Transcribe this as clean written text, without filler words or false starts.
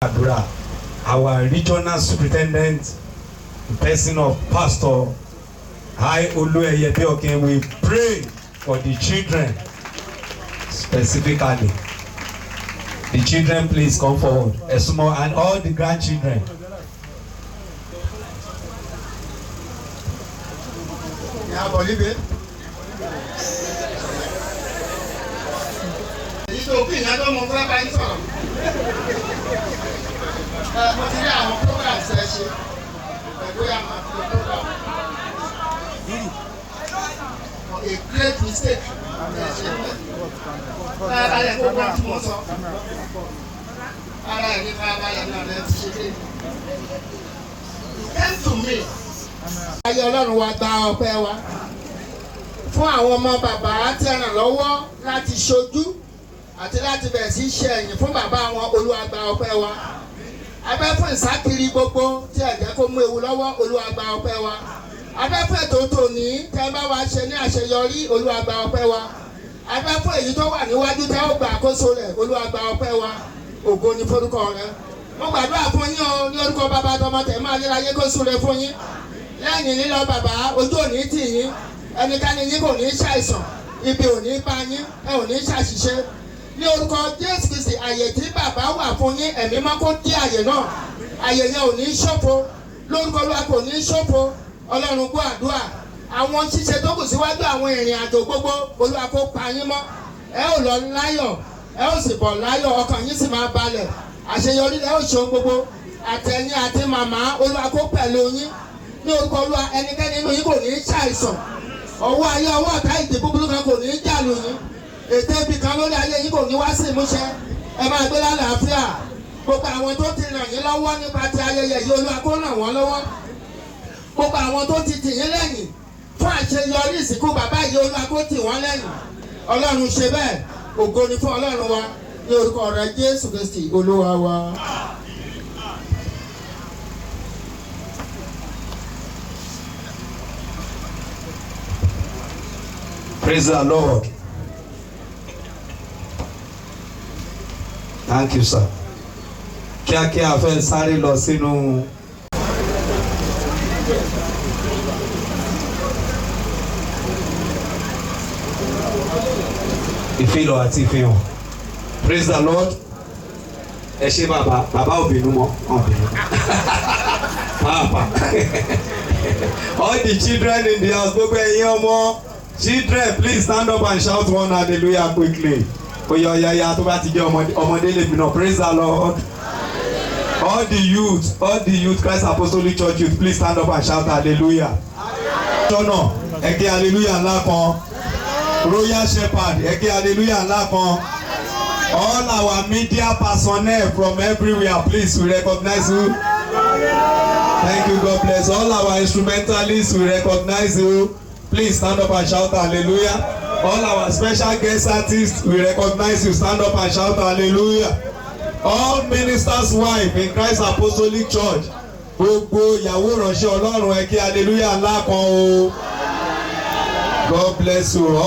àdúrà. Our regional superintendent, the person of Pastor Odunlade Adekola, we pray for the children specifically. The children, please come forward. A small and all the grandchildren. Yeah, believe it. It's okay. I don't want to buy some. Material program session. A great mistake. Came to me. Ayé Ọlọ́run wa gba ọpẹ́ wa fún àwọn ọmọ bàbá tí ràn lọ́wọ́ láti ṣojú àti láti bẹ̀rẹ̀ sí ṣe ẹ̀yìn fún bàbá wọn. Olúwa gba ọpẹ́ wa. Abẹ́ fún ìsákiri gbogbo tí ẹ jẹ́ kó mú ewu lọ́wọ́. Olúwa gba ọpẹ́ wa. Abẹ́ fún ètò tòní tẹ́ bá wa ṣe ní àṣeyọrí. Olúwa gba ọpẹ́ wa. Abẹ́ fún èyí tó wà níwájú tẹ́ ó gba àkóso rẹ̀. Olúwa gba ọpẹ́ wa. Ògo ni forúkọ rẹ̀. Mo gbàdúrà fún yín o ní orúkọ bàbá tọmọ tẹ̀ máa léráyé kó súre fún yín. Lẹ́yìn lílọ bàbá ojú òní tì yín, ẹnikẹ́ni yín kò ní ṣàìsàn, ibi òní bá yín, ẹ ò ní ṣàṣìṣe. Ní orúkọ Jésù Kristi, àyè tí bàbá wà fún yín, ẹ̀mí máa kó dí àyè náà. Àyè yẹn ò ní ṣòfò, lórúkọ Olúwa kò ní ṣòfò. Ọlọ́run gbọ́ àdúrà. Àwọn ṣíṣe tó kù síwájú àwọn ìrìn àjò gbogbo, Olúwa kó pa yín mọ́. Ẹ ò lọ láyọ̀, ẹ ò sì bọ̀ láyọ̀, ọkàn yín sì máa balẹ̀. Àṣeyọrí lẹ ó ṣe gbogbo. Àtẹ̀yìn àti màmá, Olúwa kó pẹ̀lú yín. Ní orúkọ Olúwa, ẹnikẹ́ni nínú yín kò ní ṣàìsàn. Ọwọ́ ayé ọwọ́ ọ̀tá ìdè búburú kan kò ní jàlù yín. Ète ibi kan lórí ayé yín kò ní wá sí ìmúṣẹ. Ẹ máa gbé lálàáfíà. Gbogbo àwọn tó ti ràn yín lọ́wọ́ nípa ti ayẹyẹ yìí, Olúwa kó ràn wọ́n lọ́wọ́. Gbogbo àwọn tó ti tì yín lẹ́yìn fún àṣeyọrí ìsìnkú bàbá yìí, Olúwa kó tì wọ́n lẹ́yìn. Ọlọ́run ṣe bẹ́ẹ̀. Ògo ni fún Ọlọ́run wa. Ní orúkọ rẹ̀ Jésù Kristi Olúwa wa. Praise the Lord. Thank you, sir. Kíákíá fẹ́ sáré lọ sínú ìfilọ̀ àti ìfihàn. Praise the Lord. Ẹ ṣé bàbá òbínú mọ́ ọ̀bínú. Pàápàá. All the children in the house, gbogbo ẹ̀yin ọmọ. Children, please stand up and shout one hallelujah quickly. Oya tó bá ti jẹ́ ọmọdé lè bínú. Praise the Lord. All the youth, Christ Apostolic Church youth, please stand up and shout hallelujah. Jọ́nà, ẹ ké hallelujah ńlá kan. Royal Shepherd, ẹ ké hallelujah ńlá kan. All our media personnel from everywhere, please, we recognize you. Thank you, God bless. All our instrumentalists, we recognize you. Please stand up and shout hallelujah. All our special guest artists, we recognize you. Stand up and shout hallelujah. All ministers' wives in Christ Apostolic Church, gbogbo ìyàwó ìránṣẹ́ Ọlọ́run ẹ ké hallelujah ńlá kan o. God bless you.